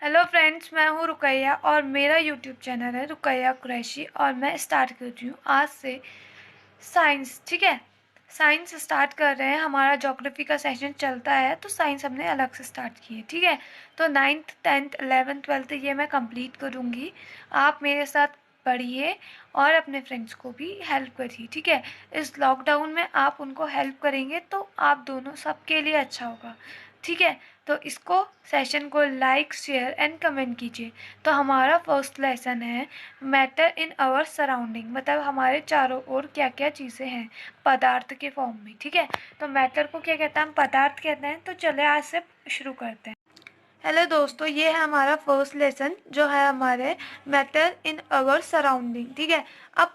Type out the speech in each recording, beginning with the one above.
Hello friends, मैं हूँ रुकैया और मेरा यूट्यूब चैनल है रुकैया कुरैशी। और मैं स्टार्ट करती हूँ आज से साइंस। ठीक है, साइंस स्टार्ट कर रहे हैं। हमारा ज्योग्राफी का सेशन चलता है तो साइंस हमने अलग से स्टार्ट की है। ठीक है, तो 9th 10th 11th 12th ये मैं कंप्लीट करूँगी। आप मेरे साथ पढ़िए और अपने फ्रेंड्स को भी हेल्प करिए। ठीक है, इस लॉकडाउन में आप उनको हेल्प करेंगे तो आप दोनों सबके लिए अच्छा होगा। ठीक है, तो इसको सेशन को लाइक शेयर एंड कमेंट कीजिए। तो हमारा फर्स्ट लेसन है मैटर इन आवर सराउंडिंग, मतलब हमारे चारों ओर क्या क्या चीज़ें हैं पदार्थ के फॉर्म में। ठीक है, तो मैटर को क्या कहते हैं, हम पदार्थ कहते हैं। तो चले आज से शुरू करते हैं। हेलो दोस्तों, ये है हमारा फर्स्ट लेसन जो है हमारे मैटर इन अवर सराउंडिंग। ठीक है, अब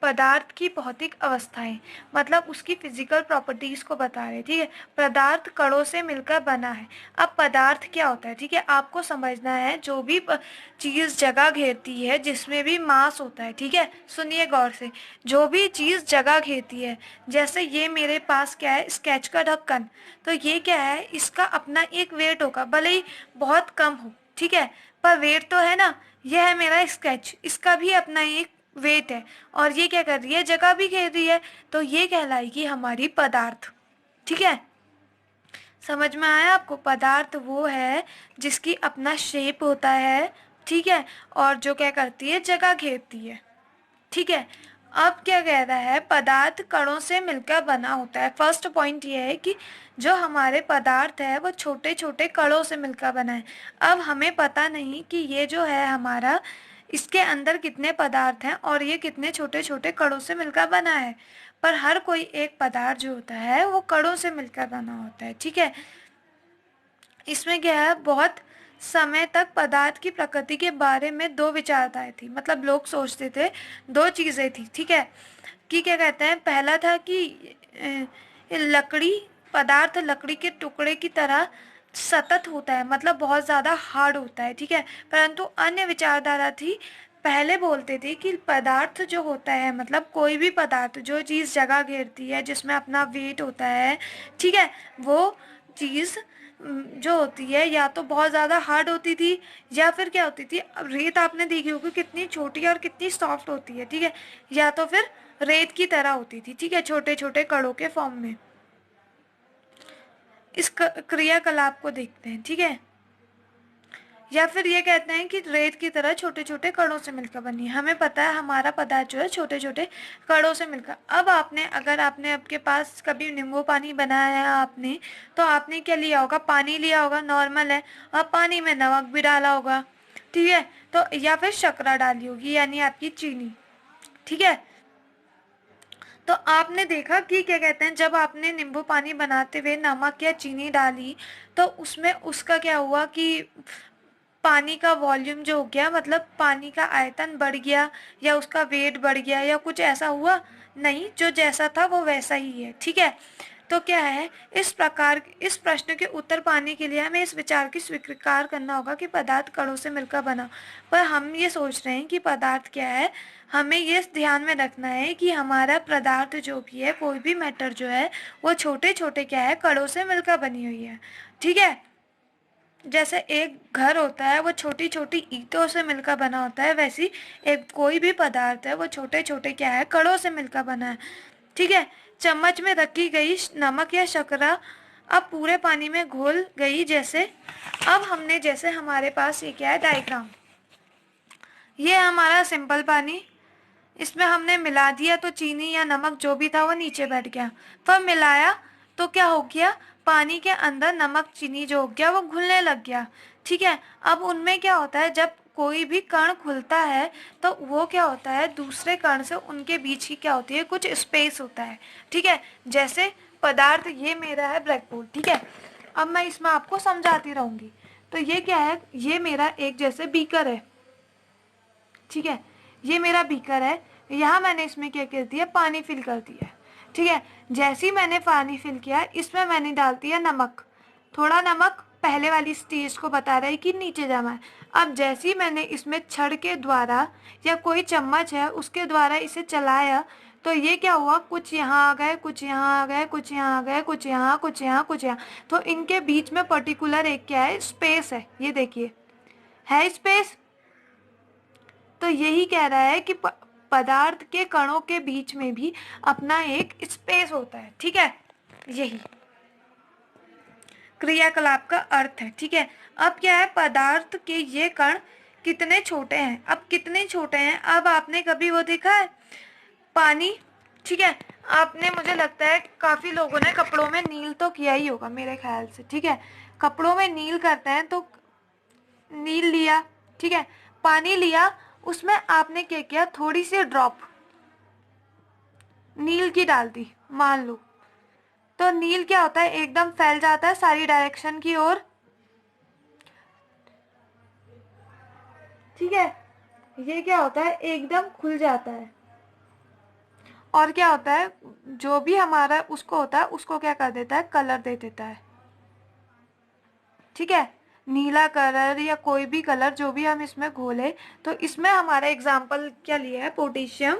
पदार्थ की भौतिक अवस्थाएं, मतलब उसकी फिजिकल प्रॉपर्टीज को बता रहे हैं। ठीक है, पदार्थ कणों से मिलकर बना है। अब पदार्थ क्या होता है, ठीक है, आपको समझना है। जो भी चीज़ जगह घेरती है, जिसमें भी मास होता है, ठीक है, सुनिए गौर से। जो भी चीज़ जगह घेरती है, जैसे ये मेरे पास क्या है, स्केच का ढक्कन, तो ये क्या है, इसका अपना एक वेट होगा, भले ही बहुत कम हो। ठीक है, पर वेट तो है ना। यह है मेरा स्केच, इसका भी अपना एक वेट है। और ये क्या कर रही है, जगह भी घेर रही है, तो ये कहलाएगी हमारी पदार्थ। ठीक है, समझ में आया आपको। पदार्थ वो है जिसकी अपना शेप होता है। ठीक है, और जो क्या करती है, जगह घेरती है। ठीक है, अब क्या कह रहा है, पदार्थ कणों से मिलकर बना होता है। फर्स्ट पॉइंट ये है कि जो हमारे पदार्थ है वो छोटे छोटे कणों से मिलकर बना है। अब हमें पता नहीं कि ये जो है हमारा, इसके अंदर कितने पदार्थ हैं और ये कितने छोटे छोटे कणों से मिलकर बना है। पर हर कोई एक पदार्थ जो होता है वो कणों से मिलकर बना होता है। ठीक है, इसमें क्या है, बहुत समय तक पदार्थ की प्रकृति के बारे में दो विचारधाराएं थी। मतलब लोग सोचते थे, दो चीजें थी। ठीक है, कि क्या कहते हैं, पहला था कि लकड़ी, पदार्थ लकड़ी के टुकड़े की तरह सतत होता है, मतलब बहुत ज़्यादा हार्ड होता है। ठीक है, परंतु अन्य विचारधारा थी, पहले बोलते थे कि पदार्थ जो होता है, मतलब कोई भी पदार्थ, जो चीज़ जगह घेरती है, जिसमें अपना वेट होता है, ठीक है, वो चीज़ जो होती है या तो बहुत ज़्यादा हार्ड होती थी, या फिर क्या होती थी, अब रेत आपने देखी होगी कितनी छोटी और कितनी सॉफ्ट होती है। ठीक है, या तो फिर रेत की तरह होती थी। ठीक है, छोटे छोटे कणों के फॉर्म में। इस क्रियाकलाप को देखते हैं। ठीक है, या फिर ये कहते हैं कि रेत की तरह छोटे छोटे कणों से मिलकर बनी है। हमें पता है हमारा पदार्थ जो है छोटे छोटे कणों से मिलकर। अब आपने, अगर आपने आपके पास कभी नींबू पानी बनाया है आपने, तो आपने क्या लिया होगा, पानी लिया होगा, नॉर्मल है, और पानी में नमक भी डाला होगा। ठीक है, तो या फिर शक्कर डाली होगी, यानी आपकी चीनी। ठीक है, तो आपने देखा कि क्या कहते हैं, जब आपने नींबू पानी बनाते हुए नमक या चीनी डाली, तो उसमें उसका क्या हुआ कि पानी का वॉल्यूम जो हो गया, मतलब पानी का आयतन बढ़ गया, या उसका वेट बढ़ गया, या कुछ ऐसा हुआ नहीं, जो जैसा था वो वैसा ही है। ठीक है, तो क्या है, इस प्रकार इस प्रश्न के उत्तर पाने के लिए हमें इस विचार की स्वीकार करना होगा कि पदार्थ कणों से मिलकर बना। पर हम ये सोच रहे हैं कि पदार्थ क्या है। हमें ये ध्यान में रखना है कि हमारा पदार्थ जो भी है, कोई भी मैटर जो है, वो छोटे छोटे क्या है, कणों से मिलकर बनी हुई है। ठीक है, जैसे एक घर होता है वो छोटी छोटी ईंटों से मिलकर बना होता है, वैसी एक कोई भी पदार्थ है वो छोटे छोटे क्या है, कणों से मिलकर बना है। ठीक है, चम्मच में रखी गई नमक या शक्कर अब पूरे पानी में घोल गई। जैसे अब हमने, जैसे हमारे पास ये क्या है, डायग्राम, ये है हमारा सिंपल पानी, इसमें हमने मिला दिया तो चीनी या नमक जो भी था वो नीचे बैठ गया। पर मिलाया तो क्या हो गया, पानी के अंदर नमक चीनी जो हो गया वो घुलने लग गया। ठीक है, अब उनमें क्या होता है, जब कोई भी कण खुलता है तो वो क्या होता है, दूसरे कण से उनके बीच की क्या होती है, कुछ स्पेस होता है। ठीक है, जैसे पदार्थ, ये मेरा है ब्लैक बोर्ड। ठीक है, अब मैं इसमें आपको समझाती रहूंगी। तो ये क्या है, ये मेरा एक जैसे बीकर है। ठीक है, ये मेरा बीकर है, यहाँ मैंने इसमें क्या कर दिया, पानी फिल कर दिया। ठीक है, जैसे ही मैंने पानी फिल किया, इसमें मैंने डाल दिया नमक। थोड़ा नमक पहले वाली स्टेज को बता रहा है कि नीचे जमा है। अब जैसे ही मैंने इसमें छड़ के द्वारा या कोई चम्मच है उसके द्वारा इसे चलाया, तो ये क्या हुआ, कुछ यहाँ आ गए, कुछ यहाँ आ गए, कुछ यहाँ आ गए, कुछ यहाँ, कुछ यहाँ, कुछ यहाँ। तो इनके बीच में पर्टिकुलर एक क्या है, स्पेस है, ये देखिए, है स्पेस। तो यही कह रहा है कि पदार्थ के कणों के बीच में भी अपना एक स्पेस होता है, ठीक है। यही क्रियाकलाप का अर्थ है, ठीक है। अब क्या है, पदार्थ के ये कण कितने छोटे हैं। अब कितने छोटे हैं, अब आपने कभी वो देखा है पानी, ठीक है। आपने, मुझे लगता है काफी लोगों ने कपड़ों में नील तो किया ही होगा मेरे ख्याल से, ठीक है। कपड़ों में नील करते हैं तो नील लिया, ठीक है, पानी लिया, उसमें आपने क्या किया, थोड़ी सी ड्रॉप नील की डाल दी मान लो, तो नील क्या होता है, एकदम फैल जाता है सारी डायरेक्शन की ओर, ठीक है। ये क्या होता है, एकदम खुल जाता है। और क्या होता है, जो भी हमारा उसको होता है उसको क्या कर देता है, कलर दे देता है, ठीक है। नीला कलर या कोई भी कलर जो भी हम इसमें घोले, तो इसमें हमारा एग्जाम्पल क्या लिया है, पोटेशियम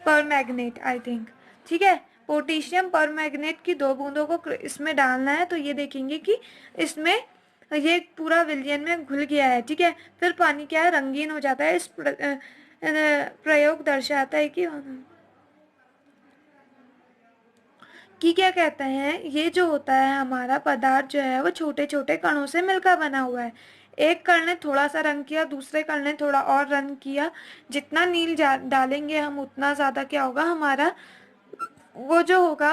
परमैंगनेट आई थिंक, ठीक है। पोटेशियम परमैंगनेट की 2 बूंदों को इसमें डालना है, तो ये देखेंगे कि इसमें ये पूरा विलयन में घुल गया है, ठीक है। फिर पानी क्या है, रंगीन हो जाता है। इस प्रयोग दर्शाता है कि क्या कहते हैं, ये जो होता है हमारा पदार्थ जो है वो छोटे छोटे कणों से मिलकर बना हुआ है। एक कण ने थोड़ा सा रंग किया, दूसरे कण ने थोड़ा और रंग किया। जितना नील डालेंगे हम, उतना ज़्यादा क्या होगा, हमारा वो जो होगा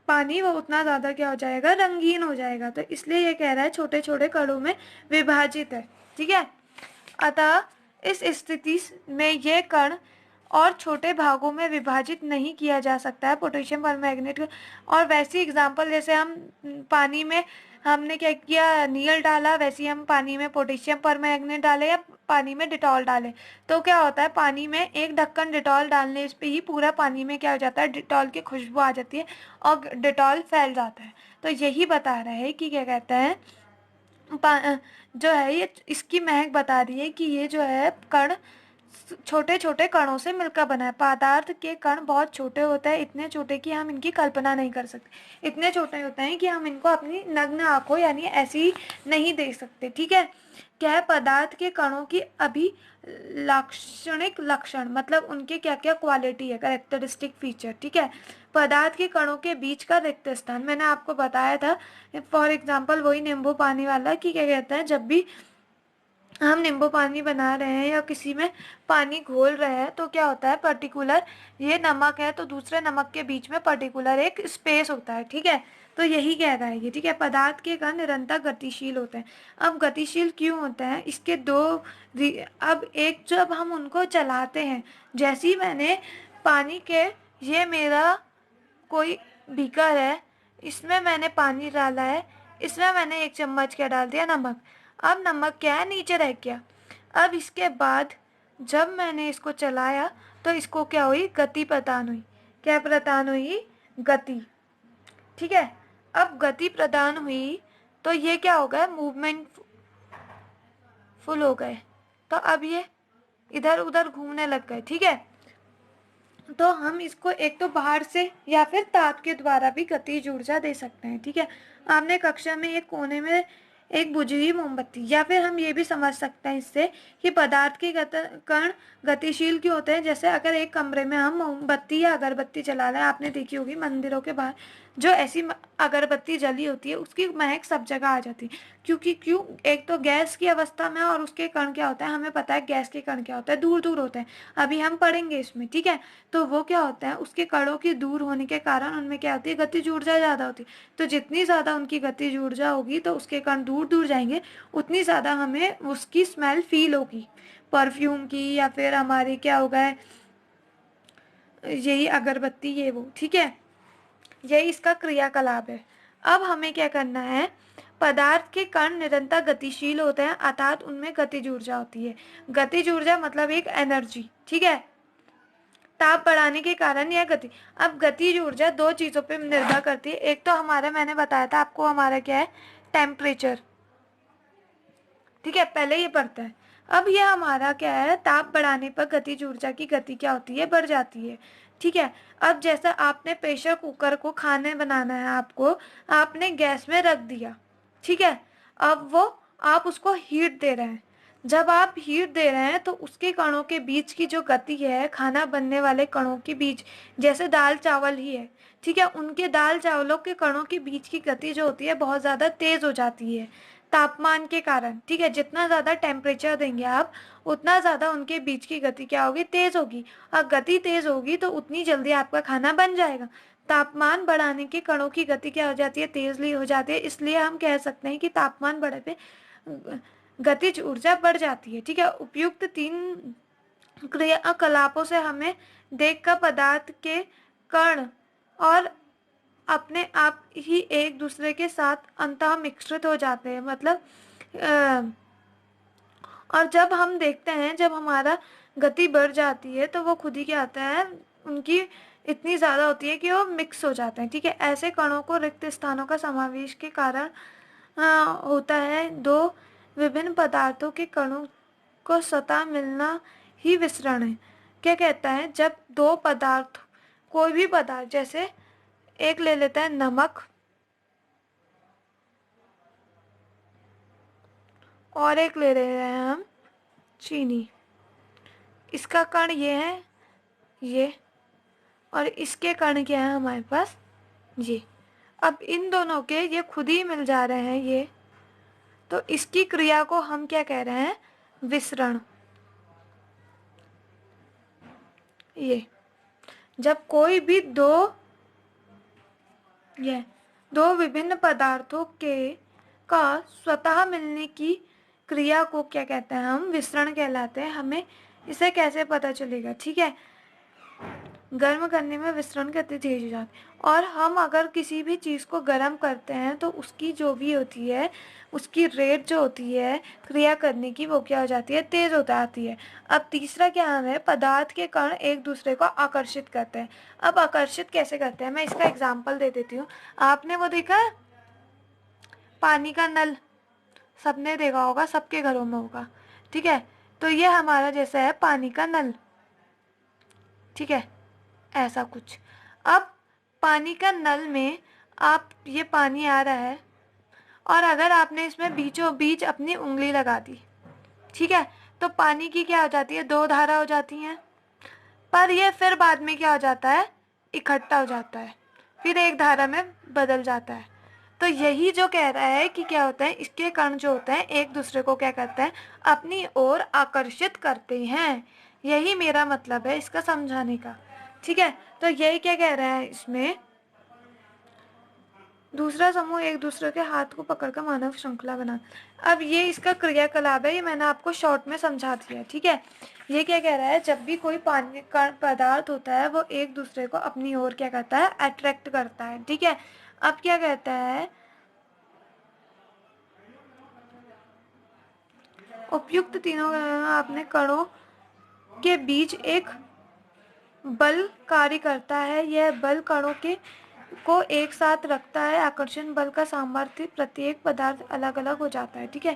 पानी, वो उतना ज़्यादा क्या हो जाएगा, रंगीन हो जाएगा। तो इसलिए ये कह रहा है छोटे छोटे कणों में विभाजित है, ठीक है। अतः इस स्थिति में ये कण और छोटे भागों में विभाजित नहीं किया जा सकता है पोटेशियम परमैंगनेट को। और वैसी एग्जांपल, जैसे हम पानी में हमने क्या किया, नील डाला, वैसे ही हम पानी में पोटेशियम परमैंगनेट डाले या पानी में डिटॉल डाले, तो क्या होता है, पानी में एक ढक्कन डिटॉल डालने पे ही पूरा पानी में क्या हो जाता है, डिटॉल की खुशबू आ जाती है और डिटॉल फैल जाता है। तो यही बता रहा है कि क्या कहते हैं, जो है ये इसकी महक बता रही है कि ये जो है कण छोटे छोटे कणों से मिलकर बना है। पदार्थ के कण बहुत छोटे होते हैं, इतने छोटे कि हम इनकी कल्पना नहीं कर सकते। इतने छोटे होते हैं कि हम इनको अपनी नग्न आंखों यानी ऐसी नहीं देख सकते, ठीक है। क्या है, पदार्थ के कणों की अभी लाक्षणिक लक्षण, मतलब उनके क्या क्या क्वालिटी है, कैरेक्टरिस्टिक फीचर, ठीक है। पदार्थ के कणों के बीच का रिक्त स्थान, मैंने आपको बताया था फॉर एग्जाम्पल वही नींबू पानी वाला, कि क्या कहते हैं, जब भी हम नींबू पानी बना रहे हैं या किसी में पानी घोल रहे हैं, तो क्या होता है, पर्टिकुलर, ये नमक है तो दूसरे नमक के बीच में पर्टिकुलर एक स्पेस होता है, ठीक है। तो यही कह रहा है ये, ठीक है। पदार्थ के कण निरंतर गतिशील होते हैं। अब गतिशील क्यों होते हैं, इसके दो अब एक, जब हम उनको चलाते हैं, जैसे ही मैंने पानी के, ये मेरा कोई बीकर है, इसमें मैंने पानी डाला है, इसमें मैंने 1 चम्मच क्या डाल दिया, नमक। अब नमक क्या है, नीचे रह गया। अब इसके बाद जब मैंने इसको चलाया तो इसको क्या हुई, गति प्रदान हुई। क्या प्रदान हुई, गति, ठीक है। अब गति प्रदान हुई तो ये क्या हो गया, मूवमेंट फुल हो गए, तो अब ये इधर उधर घूमने लग गए, ठीक है। तो हम इसको एक तो बाहर से या फिर ताप के द्वारा भी गतिज ऊर्जा दे सकते हैं, ठीक है। आपने कक्षा में एक कोने में एक बुझी हुई मोमबत्ती, या फिर हम ये भी समझ सकते हैं इससे कि पदार्थ के कण गतिशील क्यों होते हैं। जैसे अगर एक कमरे में हम मोमबत्ती या अगरबत्ती जला रहे हैं, आपने देखी होगी मंदिरों के बाहर जो ऐसी अगरबत्ती जली होती है, उसकी महक सब जगह आ जाती है, क्योंकि एक तो गैस की अवस्था में, और उसके कण क्या होता है, हमें पता है गैस के कण क्या होता है, दूर दूर होते हैं, अभी हम पढ़ेंगे इसमें, ठीक है। तो वो क्या होता है, उसके कणों के दूर होने के कारण उनमें क्या होती है, गतिज ऊर्जा ज़्यादा होती है। तो जितनी ज़्यादा उनकी गतिज ऊर्जा होगी तो उसके कण दूर दूर जाएंगे, उतनी ज़्यादा हमें उसकी स्मेल फील होगी, परफ्यूम की, या फिर हमारी क्या होगा, यही अगरबत्ती, ये वो, ठीक है। यही इसका क्रियाकलाप है। अब हमें क्या करना है, पदार्थ के कण निरंतर गतिशील होते हैं, अर्थात उनमें गतिज ऊर्जा होती है। गतिज ऊर्जा मतलब एक एनर्जी, ठीक है। ताप बढ़ाने के कारण यह गति, अब गतिज ऊर्जा 2 चीजों पे निर्भर करती है। एक तो हमारा, मैंने बताया था आपको, हमारा क्या है, टेम्परेचर, ठीक है, पहले ये पड़ता है। अब यह हमारा क्या है, ताप बढ़ाने पर गतिज ऊर्जा की गति क्या होती है, बढ़ जाती है, ठीक है। अब जैसा आपने प्रेशर कुकर को, खाने बनाना है आपको, आपने गैस में रख दिया, ठीक है। अब वो आप उसको हीट दे रहे हैं, जब आप हीट दे रहे हैं तो उसके कणों के बीच की जो गति है, खाना बनने वाले कणों के बीच, जैसे दाल चावल ही है, ठीक है, उनके दाल चावलों के कणों के बीच की गति जो होती है बहुत ज़्यादा तेज़ हो जाती है तापमान के कारण, ठीक है। जितना ज़्यादा टेम्परेचर देंगे आप, उतना ज़्यादा उनके बीच की गति क्या होगी, तेज़ होगी। और गति तेज़ होगी तो उतनी जल्दी आपका खाना बन जाएगा। तापमान बढ़ाने के कणों की गति क्या हो जाती है, तेज़ली हो जाती है, इसलिए हम कह सकते हैं कि तापमान बढ़े पे गतिज ऊर्जा बढ़ जाती है, ठीक है। उपयुक्त 3 क्रियाकलापों से हमें देखकर पदार्थ के कण और अपने आप ही एक दूसरे के साथ अंतः मिश्रित हो जाते हैं, मतलब और जब हम देखते हैं, जब हमारा गति बढ़ जाती है तो वो खुद ही क्या आता है, उनकी इतनी ज़्यादा होती है कि वो मिक्स हो जाते हैं, ठीक है। ऐसे कणों को रिक्त स्थानों का समावेश के कारण होता है। दो विभिन्न पदार्थों के कणों को सतह मिलना ही विसरण है। क्या कहता है, जब दो पदार्थ, कोई भी पदार्थ, जैसे एक ले लेता है नमक और एक ले रहे हैं हम चीनी, इसका कण ये है, ये, और इसके कण क्या है हमारे पास, ये। अब इन दोनों के ये खुद ही मिल जा रहे हैं ये, तो इसकी क्रिया को हम क्या कह रहे हैं, विसरण। ये जब कोई भी ये दो विभिन्न पदार्थों के का स्वतः मिलने की क्रिया को क्या कहते हैं, हम विसरण कहलाते हैं। हमें इसे कैसे पता चलेगा, ठीक है, गर्म करने में विसरण गति तेज हो जाती है। और हम अगर किसी भी चीज़ को गर्म करते हैं तो उसकी जो भी होती है, उसकी रेट जो होती है क्रिया करने की, वो क्या हो जाती है, तेज हो जाती है। अब तीसरा क्या है, पदार्थ के कण एक दूसरे को आकर्षित करते हैं। अब आकर्षित कैसे करते हैं, मैं इसका एग्जाम्पल दे देती हूँ। आपने वो देखा है पानी का नल, सबने देखा होगा, सबके घरों में होगा, ठीक है। तो ये हमारा जैसा है पानी का नल, ठीक है, ऐसा कुछ। अब पानी का नल में आप, ये पानी आ रहा है और अगर आपने इसमें बीचों बीच अपनी उंगली लगा दी, ठीक है, तो पानी की क्या हो जाती है, 2 धारा हो जाती हैं। पर ये फिर बाद में क्या हो जाता है, इकट्ठा हो जाता है, फिर एक धारा में बदल जाता है। तो यही जो कह रहा है कि क्या होता है, इसके कण जो होते हैं एक दूसरे को क्या करते हैं, अपनी ओर आकर्षित करते हैं। यही मेरा मतलब है इसका समझाने का, ठीक है। तो यही क्या कह रहा है इसमें, दूसरा समूह एक दूसरे के हाथ को पकड़कर मानव श्रृंखला बना। अब ये इसका क्रियाकलाप है, ये मैंने आपको शॉर्ट में समझा दिया, ठीक है। ये क्या कह रहा है, जब भी कोई पानी का पदार्थ होता है वो एक दूसरे को अपनी ओर क्या करता है, अट्रैक्ट करता है, ठीक है। अब क्या कहता है, उपयुक्त तीनों अपने कणों के बीच एक बल कार्य करता है। यह बल कणों के को एक साथ रखता है। आकर्षण बल का सामर्थ्य प्रत्येक पदार्थ अलग अलग हो जाता है, ठीक है।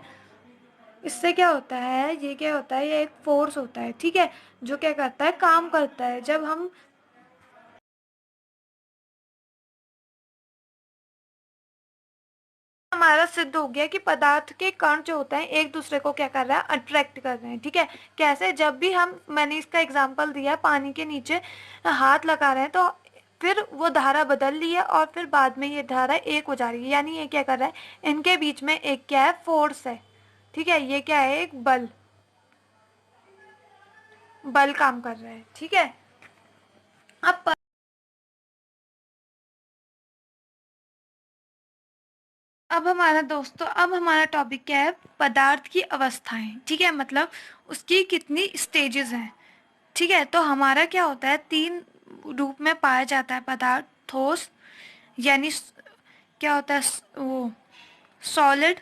इससे क्या होता है, ये क्या होता है, ये एक फोर्स होता है, ठीक है, जो क्या करता है, काम करता है। जब हम हमारा सिद्ध हो गया कि पदार्थ के कण जो होते हैं एक दूसरे को क्या कर रहा है, अट्रैक्ट कर रहे हैं, ठीक है। कैसे, जब भी हम, मैंने इसका एग्जांपल दिया, पानी के नीचे हाथ लगा रहे हैं तो फिर वो धारा बदल रही है और फिर बाद में ये धारा एक हो जा रही है, यानी ये क्या कर रहा है, इनके बीच में एक क्या है, फोर्स है, ठीक है। ये क्या है, एक बल, बल काम कर रहा है, ठीक है। अब हमारा दोस्तों, अब हमारा टॉपिक क्या है, पदार्थ की अवस्थाएं, ठीक है, मतलब उसकी कितनी स्टेजेस हैं, ठीक है। तो हमारा क्या होता है, 3 रूप में पाया जाता है पदार्थ, ठोस, यानी क्या होता है, वो सॉलिड,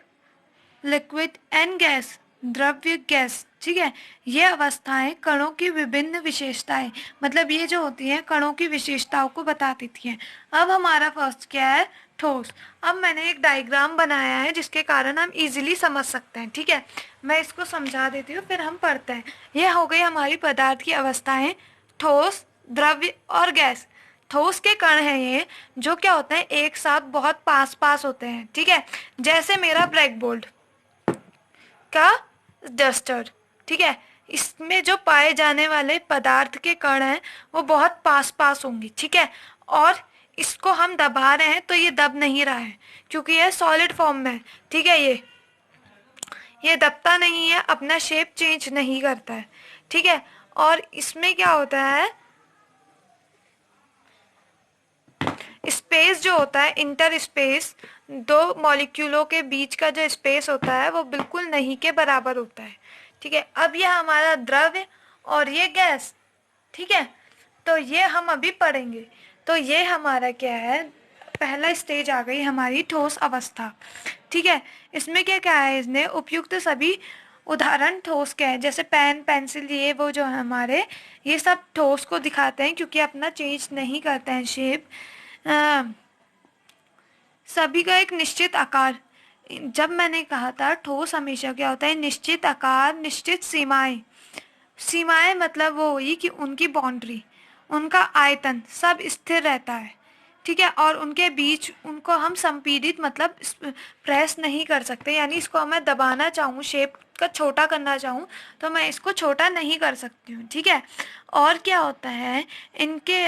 लिक्विड एंड गैस, द्रव्य गैस, ठीक है। ये अवस्थाएं कणों की विभिन्न विशेषताएं, मतलब ये जो होती हैं कणों की विशेषताओं को बता देती हैं। अब हमारा फर्स्ट क्या है, ठोस। अब मैंने एक डायग्राम बनाया है जिसके कारण हम इजीली समझ सकते हैं, ठीक है। मैं इसको समझा देती हूँ फिर हम पढ़ते हैं। ये हो गई हमारी पदार्थ की अवस्थाएं, ठोस, द्रव्य और गैस। ठोस के कण हैं ये, जो क्या होते हैं, एक साथ बहुत पास पास होते हैं, ठीक है। जैसे मेरा ब्लैक बोर्ड का डस्टर। ठीक है, इसमें जो पाए जाने वाले पदार्थ के कण हैं वो बहुत पास पास होंगे। ठीक है, और इसको हम दबा रहे हैं तो ये दब नहीं रहा है क्योंकि यह सॉलिड फॉर्म में है। ठीक है, ये दबता नहीं है, अपना शेप चेंज नहीं करता है। ठीक है, और इसमें क्या होता है, स्पेस जो होता है, इंटर स्पेस, दो मॉलिक्यूलों के बीच का जो स्पेस होता है वो बिल्कुल नहीं के बराबर होता है। ठीक है, अब यह हमारा द्रव्य और ये गैस। ठीक है, तो ये हम अभी पढ़ेंगे। तो ये हमारा क्या है, पहला स्टेज आ गई हमारी ठोस अवस्था। ठीक है, इसमें क्या क्या है, इसने उपयुक्त सभी उदाहरण ठोस के हैं, जैसे पेन पेंसिल, ये वो जो है हमारे, ये सब ठोस को दिखाते हैं क्योंकि अपना चेंज नहीं करते हैं शेप। सभी का एक निश्चित आकार। जब मैंने कहा था ठोस हमेशा क्या होता है, निश्चित आकार, निश्चित सीमाएं। सीमाएं मतलब वो हुई कि उनकी बाउंड्री, उनका आयतन सब स्थिर रहता है। ठीक है, और उनके बीच उनको हम संपीड़ित मतलब प्रेस नहीं कर सकते, यानी इसको मैं दबाना चाहूँ, शेप का छोटा करना चाहूँ तो मैं इसको छोटा नहीं कर सकती हूँ। ठीक है, और क्या होता है, इनके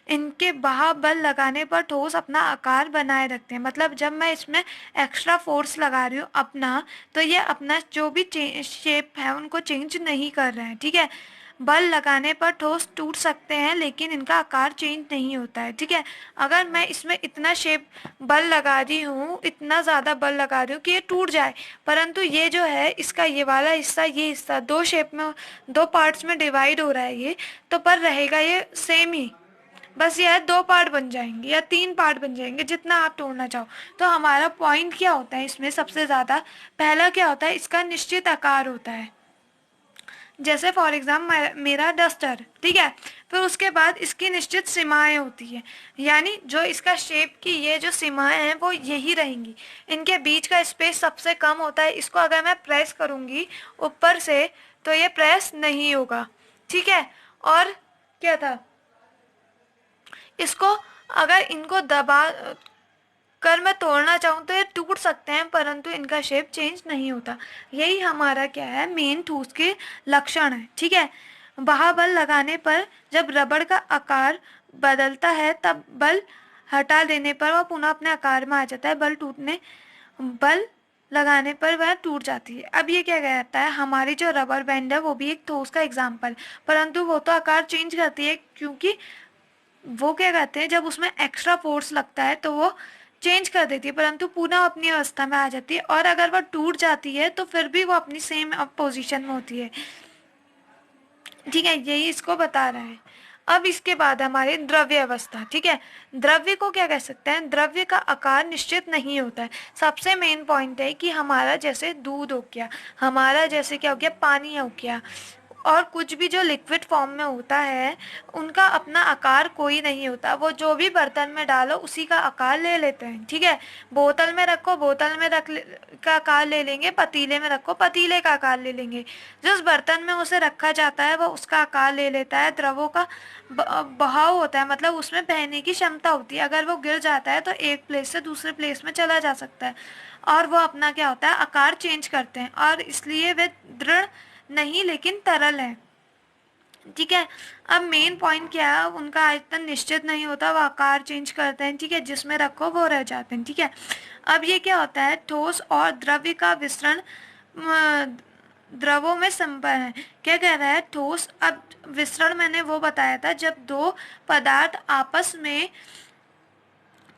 इनके बहा बल लगाने पर ठोस अपना आकार बनाए रखते हैं। मतलब जब मैं इसमें एक्स्ट्रा फोर्स लगा रही हूँ अपना, तो ये अपना जो भी शेप है उनको चेंज नहीं कर रहे हैं। ठीक है, बल लगाने पर ठोस टूट सकते हैं लेकिन इनका आकार चेंज नहीं होता है। ठीक है, अगर मैं इसमें इतना शेप बल लगा रही हूँ, इतना ज़्यादा बल लगा रही हूँ कि ये टूट जाए, परंतु ये जो है इसका ये वाला हिस्सा, ये हिस्सा दो शेप में, दो पार्ट्स में डिवाइड हो रहा है ये, तो पर रहेगा ये सेम ही। बस ये है, दो पार्ट बन जाएंगे या तीन पार्ट बन जाएंगे, जितना आप तोड़ना चाहो। तो हमारा पॉइंट क्या होता है इसमें, सबसे ज़्यादा पहला क्या होता है, इसका निश्चित आकार होता है। जैसे फॉर एग्जाम्पल मेरा डस्टर। ठीक है, फिर उसके बाद इसकी निश्चित सीमाएं होती है, यानी जो इसका शेप की ये जो सीमाएं हैं वो यही रहेंगी। इनके बीच का स्पेस सबसे कम होता है, इसको अगर मैं प्रेस करूँगी ऊपर से तो ये प्रेस नहीं होगा। ठीक है, और क्या था, इसको अगर इनको दबा कर मैं तोड़ना चाहूँ तो ये टूट सकते हैं, परंतु इनका शेप चेंज नहीं होता। यही हमारा क्या है, मेन ठोस के लक्षण है। ठीक है, बल लगाने पर जब रबड़ का आकार बदलता है तब बल हटा देने पर वह पुनः अपने आकार में आ जाता है। बल लगाने पर वह टूट जाती है। अब ये क्या कहता है, हमारी जो रबर बैंड है वो भी एक ठोस का एग्जाम्पल, परंतु वो तो आकार चेंज करती है क्योंकि वो क्या कहते हैं, जब उसमें एक्स्ट्रा फोर्स लगता है तो वो चेंज कर देती है, परंतु पुनः अपनी अवस्था में आ जाती है। और अगर वह टूट जाती है तो फिर भी वो अपनी सेम पोजीशन में होती है। ठीक है, यही इसको बता रहा है। अब इसके बाद हमारी द्रव्य अवस्था। ठीक है, द्रव्य को क्या कह सकते हैं, द्रव्य का आकार निश्चित नहीं होता है। सबसे मेन पॉइंट है कि हमारा जैसे दूध हो गया, हमारा जैसे क्या हो गया, पानी हो गया, और कुछ भी जो लिक्विड फॉर्म में होता है उनका अपना आकार कोई नहीं होता। वो जो भी बर्तन में डालो उसी का आकार ले लेते हैं। ठीक है, बोतल में रखो, बोतल में का आकार ले लेंगे, पतीले में रखो, पतीले का आकार ले लेंगे। जिस बर्तन में उसे रखा जाता है वो उसका आकार ले लेता है। द्रवों का बहाव होता है, मतलब उसमें बहने की क्षमता होती है। अगर वो गिर जाता है तो एक प्लेस से दूसरे प्लेस में चला जा सकता है, और वो अपना क्या होता है, आकार चेंज करते हैं, और इसलिए वे दृढ़ नहीं लेकिन तरल है। ठीक है, अब मेन पॉइंट क्या है, उनका आयतन निश्चित नहीं होता, वो आकार चेंज करते हैं। ठीक है, जिसमें रखो वो रह जाते हैं। ठीक है, अब ये क्या होता है, ठोस और द्रव्य का विसरण द्रवों में संपन्न है। क्या कह रहा है, ठोस, अब विसरण मैंने वो बताया था जब दो पदार्थ आपस में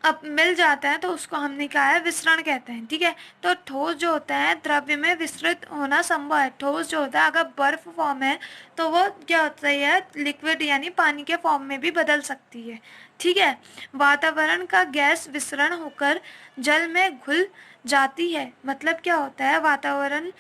अब मिल जाता है तो उसको हमने कहा है विसरण कहते हैं। ठीक है, तो ठोस जो होता है द्रव्य में विस्तृत होना संभव है। ठोस जो होता है अगर बर्फ फॉर्म है तो वो क्या होता है, लिक्विड यानी पानी के फॉर्म में भी बदल सकती है। ठीक है, वातावरण का गैस विसरण होकर जल में घुल जाती है। मतलब क्या होता है, वातावरण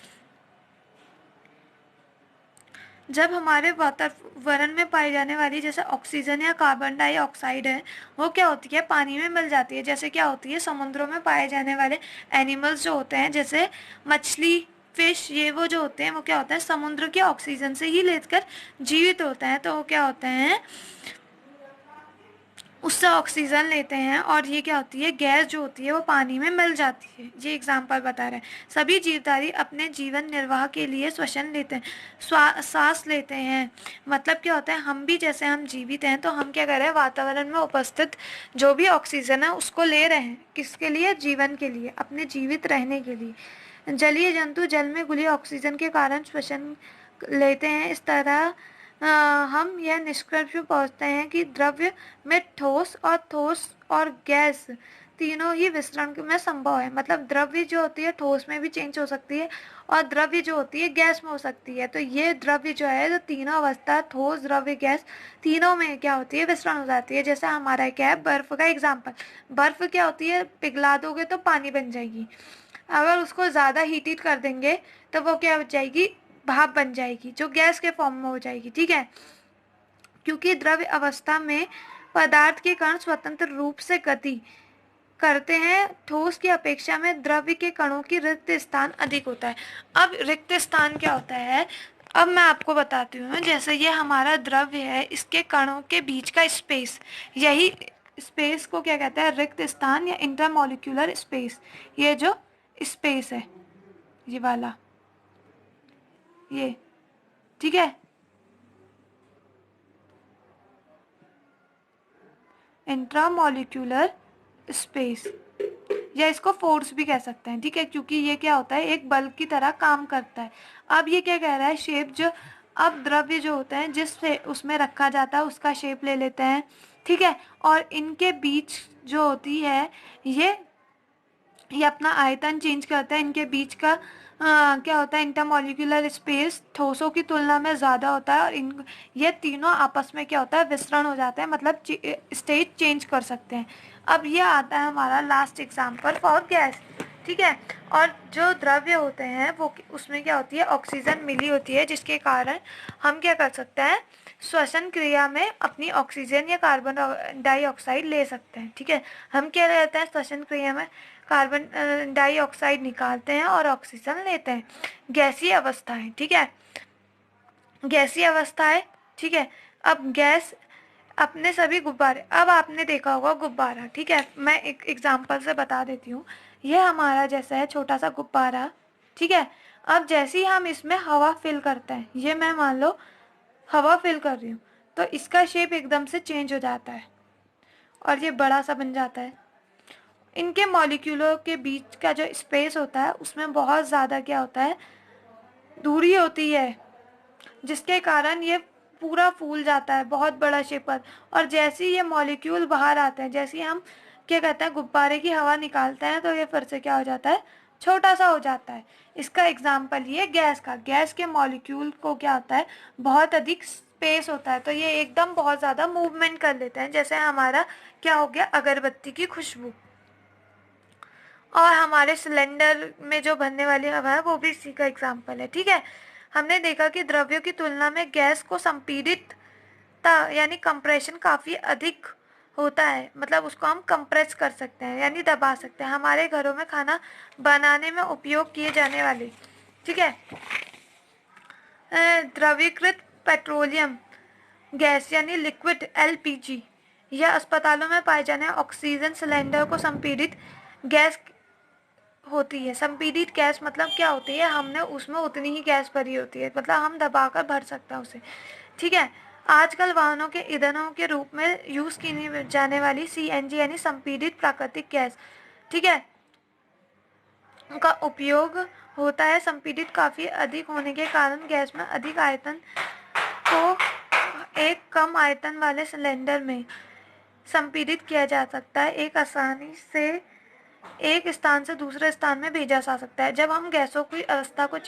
जब हमारे वातावरण में पाई जाने वाली जैसे ऑक्सीजन या कार्बन डाइऑक्साइड है वो क्या होती है, पानी में मिल जाती है। जैसे क्या होती है, समुद्रों में पाए जाने वाले एनिमल्स जो होते हैं जैसे मछली, फिश, ये वो जो होते हैं वो क्या होता है, समुद्र के ऑक्सीजन से ही लेकर जीवित होते हैं। तो वो क्या होते हैं, उससे ऑक्सीजन लेते हैं और ये क्या होती है, गैस जो होती है वो पानी में मिल जाती है। ये एग्जाम्पल बता रहे हैं। सभी जीवधारी अपने जीवन निर्वाह के लिए श्वसन लेते हैं, सांस लेते हैं। मतलब क्या होता है, हम भी जैसे हम जीवित हैं तो हम क्या कर रहे हैं, वातावरण में उपस्थित जो भी ऑक्सीजन है उसको ले रहे हैं। किसके लिए, जीवन के लिए, अपने जीवित रहने के लिए। जलीय जंतु जल में घुली ऑक्सीजन के कारण श्वसन लेते हैं। इस तरह हम यह निष्कर्ष पे पहुंचते हैं कि द्रव्य में ठोस और गैस तीनों ही विस्तरण में संभव है। मतलब द्रव्य जो होती है ठोस में भी चेंज हो सकती है और द्रव्य जो होती है गैस में हो सकती है। तो ये द्रव्य जो है, जो तीनों अवस्था, ठोस, द्रव्य, गैस, तीनों में क्या होती है, विस्तरण हो जाती है। जैसे हमारा क्या है, बर्फ का एग्जाम्पल। बर्फ क्या होती है, पिघला दोगे तो पानी बन जाएगी। अगर उसको ज़्यादा हीट कर देंगे तो वो क्या हो जाएगी, भाप बन जाएगी, जो गैस के फॉर्म में हो जाएगी। ठीक है, क्योंकि द्रव्य अवस्था में पदार्थ के कण स्वतंत्र रूप से गति करते हैं, ठोस की अपेक्षा में द्रव्य के कणों की रिक्त स्थान अधिक होता है। अब रिक्त स्थान क्या होता है, अब मैं आपको बताती हूँ। जैसे ये हमारा द्रव्य है, इसके कणों के बीच का स्पेस, यही स्पेस को क्या कहते हैं, रिक्त स्थान या इंटरमोलिक्यूलर स्पेस। ये जो स्पेस है, ये वाला, ये, ठीक है, इंट्रामोलिक्यूलर स्पेस, या इसको फोर्स भी कह सकते हैं। ठीक है, क्योंकि ये क्या होता है, एक बल की तरह काम करता है। अब ये क्या कह रहा है, शेप जो, अब द्रव्य जो होते हैं जिससे उसमें रखा जाता है उसका शेप ले लेते हैं। ठीक है, और इनके बीच जो होती है ये अपना आयतन चेंज करता है। इनके बीच का क्या होता है, इंटरमोलिक्यूलर स्पेस ठोसों की तुलना में ज़्यादा होता है और ये तीनों आपस में क्या होता है, विस्तरण हो जाते हैं, मतलब स्टेट चेंज कर सकते हैं। अब ये आता है हमारा लास्ट एग्जाम्पल फॉर गैस। ठीक है, और जो द्रव्य होते हैं वो उसमें क्या होती है, ऑक्सीजन मिली होती है, जिसके कारण हम क्या कर सकते हैं, श्वसन क्रिया में अपनी ऑक्सीजन या कार्बन डाइऑक्साइड ले सकते हैं। ठीक है, हम क्या लेते हैं श्वसन क्रिया में, कार्बन डाइऑक्साइड निकालते हैं और ऑक्सीजन लेते हैं। गैसीय अवस्था है। ठीक है, गैसीय अवस्था है। ठीक है, अब गैस अपने सभी गुब्बारे, अब आपने देखा होगा गुब्बारा। ठीक है, मैं एक एग्जांपल से बता देती हूँ। यह हमारा जैसा है छोटा सा गुब्बारा। ठीक है, अब जैसे ही हम इसमें हवा फिल करते हैं, ये मैं मान लो हवा फिल कर रही हूँ, तो इसका शेप एकदम से चेंज हो जाता है और ये बड़ा सा बन जाता है। इनके मॉलिक्यूलों के बीच का जो स्पेस होता है उसमें बहुत ज़्यादा क्या होता है, दूरी होती है, जिसके कारण ये पूरा फूल जाता है, बहुत बड़ा शेपर। और जैसे ही ये मॉलिक्यूल बाहर आते हैं, जैसे ही हम क्या कहते हैं, गुब्बारे की हवा निकालते हैं, तो ये फिर से क्या हो जाता है, छोटा सा हो जाता है। इसका एग्जाम्पल ये गैस का, गैस के मॉलिक्यूल को क्या होता है, बहुत अधिक स्पेस होता है, तो ये एकदम बहुत ज़्यादा मूवमेंट कर लेते हैं। जैसे हमारा क्या हो गया, अगरबत्ती की खुशबू, और हमारे सिलेंडर में जो भरने वाली हवा है वो भी इसी का एग्जाम्पल है। ठीक है, हमने देखा कि द्रव्यों की तुलना में गैस को संपीड़ितता यानी कंप्रेशन काफ़ी अधिक होता है। मतलब उसको हम कंप्रेस कर सकते हैं यानी दबा सकते हैं। हमारे घरों में खाना बनाने में उपयोग किए जाने वाले, ठीक है, द्रवीकृत पेट्रोलियम गैस यानी लिक्विड एलपीजी, या अस्पतालों में पाए जाने ऑक्सीजन सिलेंडर को संपीड़ित गैस होती है। संपीड़ित गैस मतलब क्या होती है, हमने उसमें उतनी ही गैस भरी होती है, मतलब हम दबाकर भर सकते हैं उसे। ठीक है, आजकल वाहनों के ईंधनों के रूप में यूज़ की जाने वाली सीएनजी यानी संपीड़ित प्राकृतिक गैस, ठीक है, का उपयोग होता है। संपीड़ित काफ़ी अधिक होने के कारण गैस में अधिक आयतन को एक कम आयतन वाले सिलेंडर में संपीड़ित किया जा सकता है। एक आसानी से एक स्थान से दूसरे स्थान में भेजा जा सकता है। जब हम गैसों की अवस्था को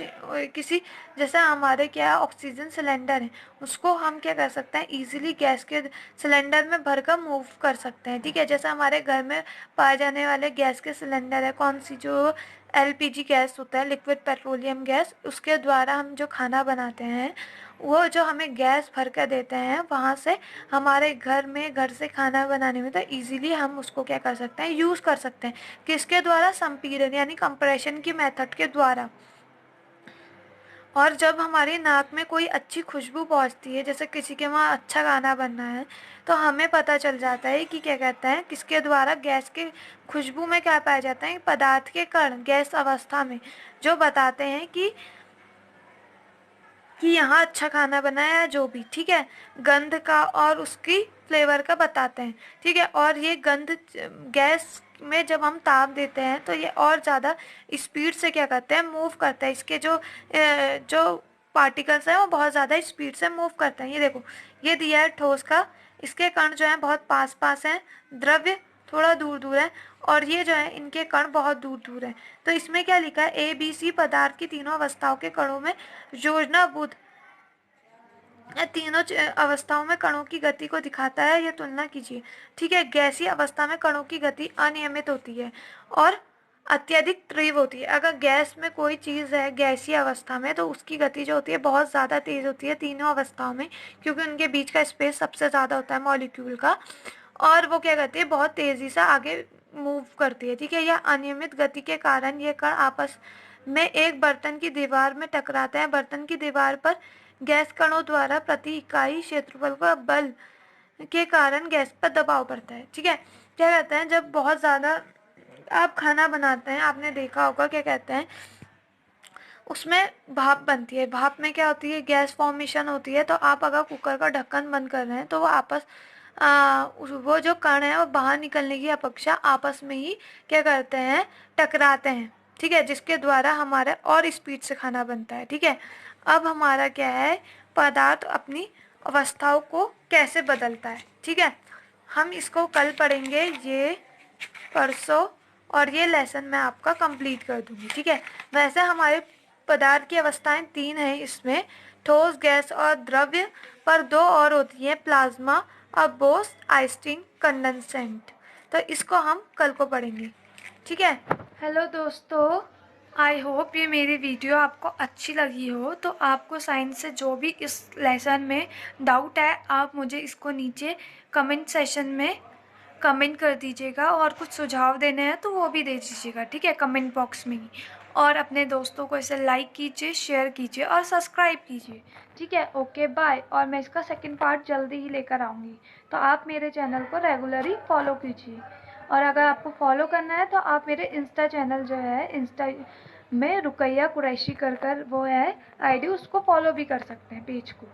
किसी, जैसे हमारे क्या ऑक्सीजन सिलेंडर है, उसको हम क्या कर सकते हैं, इजीली गैस के सिलेंडर में भरकर मूव कर सकते हैं। ठीक है, जैसे हमारे घर में पाए जाने वाले गैस के सिलेंडर है, कौन सी, जो एलपीजी गैस होता है, लिक्विड पेट्रोलियम गैस, उसके द्वारा हम जो खाना बनाते हैं, वो जो हमें गैस भर कर देते हैं, वहाँ से हमारे घर में, घर से खाना बनाने में तो इजीली हम उसको क्या कर सकते हैं, यूज़ कर सकते हैं। किसके द्वारा, संपीड़न यानी कंप्रेशन की मेथड के द्वारा। और जब हमारी नाक में कोई अच्छी खुशबू पहुंचती है, जैसे किसी के वहाँ अच्छा गाना बनना है, तो हमें पता चल जाता है कि क्या कहते हैं, किसके द्वारा गैस के खुशबू में क्या पाया जाता है, पदार्थ के कण गैस अवस्था में, जो बताते हैं कि यहाँ अच्छा खाना बना है या जो भी, ठीक है। गंध का और उसकी फ्लेवर का बताते हैं, ठीक है। और ये गंध गैस में जब हम ताप देते हैं तो ये और ज़्यादा स्पीड से क्या करते हैं, मूव करता है। इसके जो पार्टिकल्स हैं वो बहुत ज़्यादा स्पीड से मूव करते हैं। ये देखो, ये दिया है ठोस का, इसके कण जो हैं बहुत पास पास हैं, द्रव्य थोड़ा दूर दूर है, और ये जो है इनके कण बहुत दूर दूर हैं। तो इसमें क्या लिखा है, ABC पदार्थ की तीनों अवस्थाओं के कणों में योजनाबद्ध, तीनों अवस्थाओं में कणों की गति को दिखाता है। ये तुलना कीजिए, ठीक है। गैसीय अवस्था में कणों की गति अनियमित होती है और अत्यधिक तीव्र होती है। अगर गैस में कोई चीज़ है गैसीय अवस्था में, तो उसकी गति जो होती है बहुत ज़्यादा तेज़ होती है तीनों अवस्थाओं में, क्योंकि उनके बीच का स्पेस सबसे ज़्यादा होता है मॉलिक्यूल का, और वो क्या करती है, बहुत तेज़ी से आगे मूव करती है, ठीक है। यह अनियमित गति के कारण ये कण आपस में एक बर्तन की दीवार में टकराते हैं। बर्तन की दीवार पर गैस कणों द्वारा प्रति इकाई क्षेत्रफल का बल के कारण गैस पर दबाव पड़ता है, ठीक है। क्या कहते हैं, जब बहुत ज़्यादा आप खाना बनाते हैं, आपने देखा होगा क्या कहते हैं, उसमें भाप बनती है। भाप में क्या होती है, गैस फॉर्मेशन होती है। तो आप अगर कुकर का ढक्कन बंद कर रहे हैं तो वो वो जो कण है वो बाहर निकलने की अपेक्षा आपस में ही क्या करते हैं, टकराते हैं, ठीक है, जिसके द्वारा हमारा और स्पीड से खाना बनता है, ठीक है। अब हमारा क्या है, पदार्थ अपनी अवस्थाओं को कैसे बदलता है, ठीक है। हम इसको कल पढ़ेंगे, ये परसों, और ये लेसन मैं आपका कंप्लीट कर दूंगी, ठीक है। वैसे हमारे पदार्थ की अवस्थाएं 3 हैं इसमें, ठोस, गैस और द्रव्य, पर 2 और होती हैं, प्लाज्मा और बोस आइंस्टीन कंडेंसेंट। तो इसको हम कल को पढ़ेंगे, ठीक है। हेलो दोस्तों, आई होप ये मेरी वीडियो आपको अच्छी लगी हो। तो आपको साइंस से जो भी इस लेसन में डाउट है, आप मुझे इसको नीचे कमेंट सेशन में कमेंट कर दीजिएगा, और कुछ सुझाव देने हैं तो वो भी दे दीजिएगा, ठीक है, कमेंट बॉक्स में ही। और अपने दोस्तों को इसे लाइक कीजिए, शेयर कीजिए और सब्सक्राइब कीजिए, ठीक है। Okay, bye. और मैं इसका सेकंड पार्ट जल्दी ही लेकर आऊँगी, तो आप मेरे चैनल को रेगुलरली फॉलो कीजिए। और अगर आपको फॉलो करना है तो आप मेरे इंस्टा चैनल जो है, इंस्टा में रुकैया कुरैशी कर वो है आईडी, उसको फॉलो भी कर सकते हैं, पेज को।